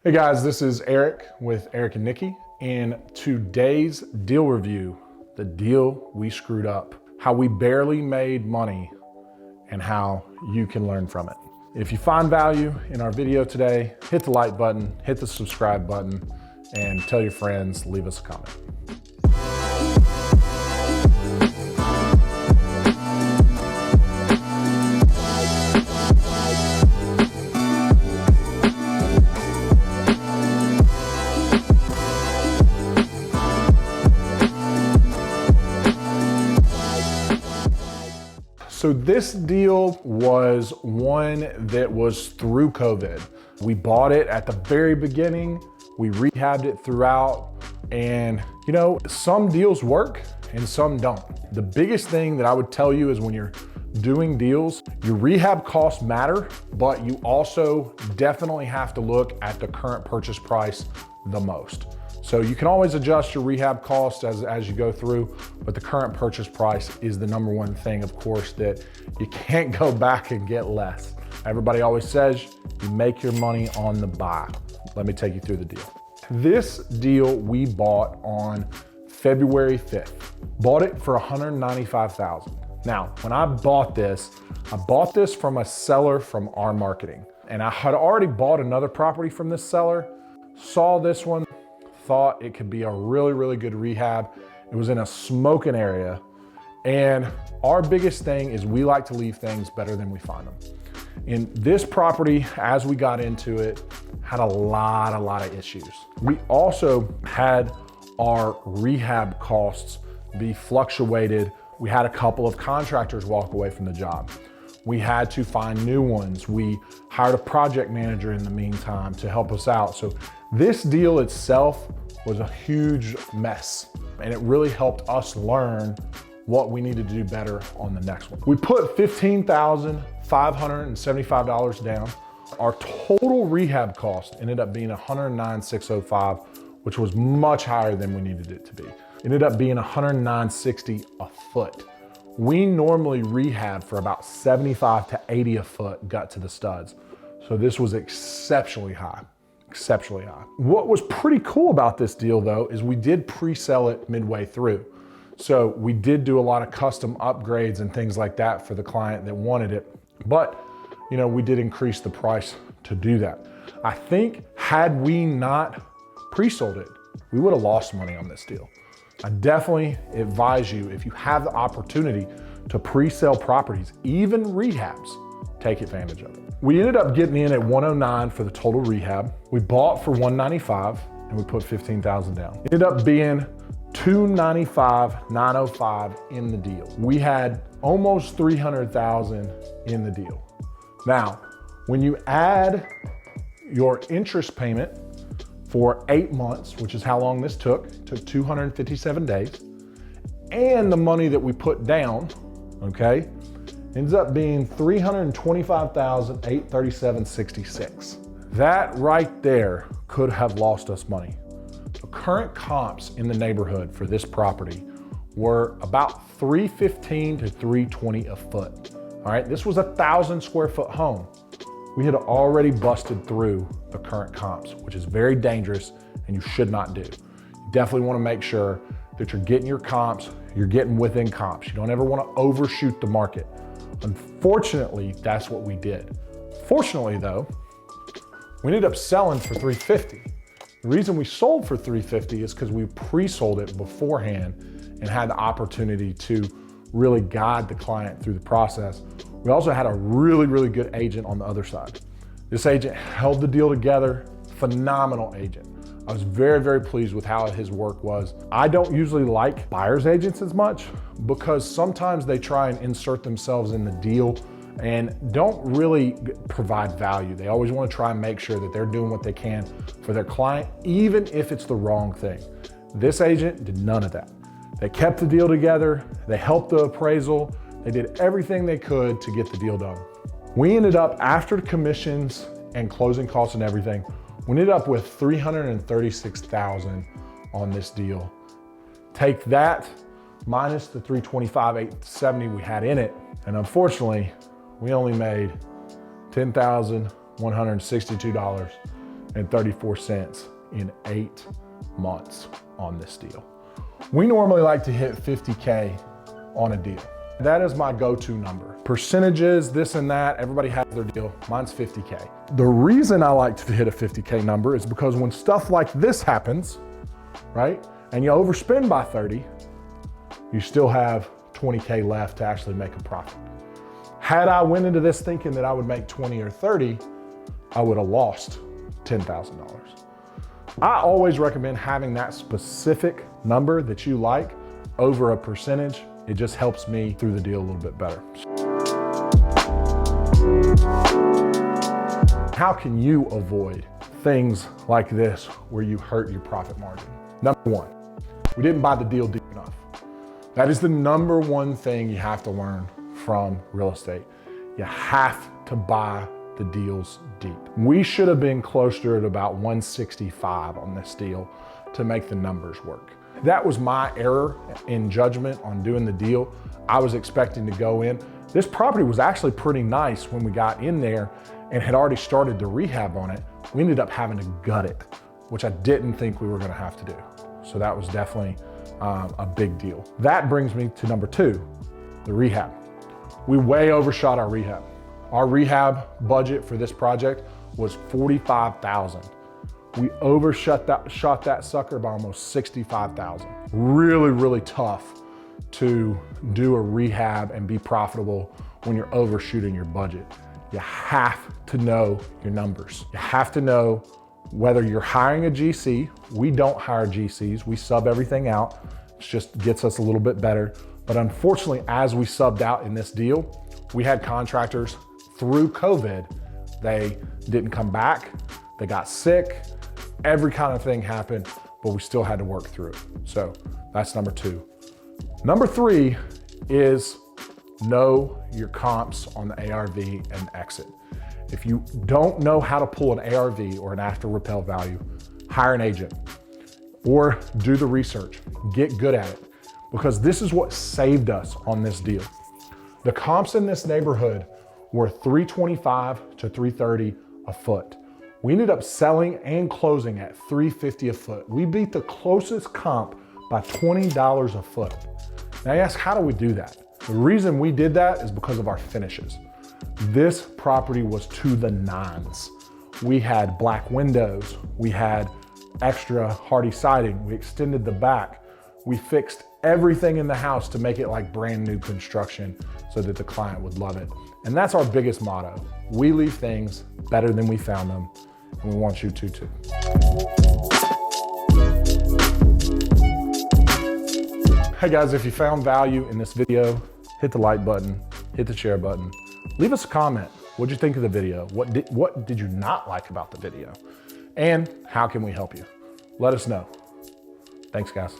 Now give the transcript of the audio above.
Hey guys, this is Eric with Eric and Nikki. In today's deal review, the deal we screwed up, how we barely made money, and how you can learn from it. If you find value in our video today, hit the like button, hit the subscribe button, and tell your friends, leave us a comment. So this deal was one that was through COVID. We bought it at the very beginning, we rehabbed it throughout, and you know, some deals work and some don't. The biggest thing that I would tell you is when you're doing deals, your rehab costs matter, but you also definitely have to look at the current purchase price the most. So you can always adjust your rehab costs as you go through, but the current purchase price is the number one thing, of course, that you can't go back and get less. Everybody always says you make your money on the buy. Let me take you through the deal. This deal we bought on February 5th. Bought it for $195,000. Now, when I bought this from a seller from our marketing. And I had already bought another property from this seller, saw this one, thought it could be a really, really good rehab. It was in a smoking area. And our biggest thing is we like to leave things better than we find them. In this property, as we got into it, had a lot of issues. We also had our rehab costs be fluctuated. We had a couple of contractors walk away from the job. We had to find new ones. We hired a project manager in the meantime to help us out. So this deal itself was a huge mess, and it really helped us learn what we needed to do better on the next one. We put $15,575 down. Our total rehab cost ended up being $109,605, which was much higher than we needed it to be. It ended up being $109.60 a foot. We normally rehab for about 75 to 80 a foot gut to the studs. So this was exceptionally high. What was pretty cool about this deal though, is we did pre-sell it midway through. So we did do a lot of custom upgrades and things like that for the client that wanted it. But, you know, we did increase the price to do that. I think had we not pre-sold it, we would have lost money on this deal. I definitely advise you, if you have the opportunity to pre-sell properties, even rehabs, take advantage of it. We ended up getting in at 109 for the total rehab. We bought for 195 and we put 15,000 down. It ended up being 295,905 in the deal. We had almost 300,000 in the deal. Now, when you add your interest payment for 8 months, which is how long this took 257 days, and the money that we put down, okay, ends up being $325,837.66. That right there could have lost us money. The current comps in the neighborhood for this property were about $315 to $320 a foot. All right, this was a 1,000 square foot home. We had already busted through the current comps, which is very dangerous and you should not do. You definitely want to make sure that you're getting your comps, you're getting within comps. You don't ever want to overshoot the market. Unfortunately, that's what we did. Fortunately though, we ended up selling for $350. The reason we sold for $350 is because we pre-sold it beforehand and had the opportunity to really guide the client through the process. We also had a really good agent on the other side. This agent held the deal together, phenomenal agent. I was very pleased with how his work was. I don't usually like buyer's agents as much because sometimes they try and insert themselves in the deal and don't really provide value. They always want to try and make sure that they're doing what they can for their client, even if it's the wrong thing. This agent did none of that. They kept the deal together, they helped the appraisal, they did everything they could to get the deal done. We ended up, after the commissions and closing costs and everything, we ended up with $336,000 on this deal. Take that minus the $325,870 we had in it, and unfortunately, we only made $10,162 $1,000,000.34 in 8 months on this deal. We normally like to hit 50K on a deal. That is my go-to number. Percentages, this and that, everybody has their deal. Mine's 50K. The reason I like to hit a 50K number is because when stuff like this happens, right, and you overspend by 30, you still have 20K left to actually make a profit. Had I went into this thinking that I would make 20 or 30, I would have lost $10,000. I always recommend having that specific number that you like over a percentage. It just helps me through the deal a little bit better. How can you avoid things like this where you hurt your profit margin? Number one, we didn't buy the deal deep enough. That is the number one thing you have to learn from real estate. You have to buy the deals deep. We should have been closer at about 165 on this deal to make the numbers work. That was my error in judgment on doing the deal. I was expecting to go in. This property was actually pretty nice when we got in there and had already started the rehab on it. We ended up having to gut it, which I didn't think we were gonna have to do. So that was definitely a big deal. That brings me to number two, the rehab. We way overshot our rehab. Our rehab budget for this project was $45,000. We overshot that sucker by almost $65,000. Really, really tough to do a rehab and be profitable when you're overshooting your budget. You have to know your numbers. You have to know whether you're hiring a GC. We don't hire GCs, we sub everything out. It just gets us a little bit better. But unfortunately, as we subbed out in this deal, we had contractors through COVID, they didn't come back, they got sick, every kind of thing happened, but we still had to work through it. So that's number two. Number three is know your comps on the ARV and exit. If you don't know how to pull an ARV or an after repel value, hire an agent or do the research, get good at it, because this is what saved us on this deal. The comps in this neighborhood were $325 to $330 a foot. We ended up selling and closing at $350 a foot. We beat the closest comp by $20 a foot. Now you ask, how do we do that? The reason we did that is because of our finishes. This property was to the nines. We had black windows, we had extra hardy siding, we extended the back, we fixed everything in the house to make it like brand new construction so that the client would love it. And that's our biggest motto. We leave things better than we found them, and we want you to too. Hey guys, if you found value in this video, hit the like button, hit the share button, leave us a comment. What'd you think of the video? What did you not like about the video? And how can we help you? Let us know. Thanks guys.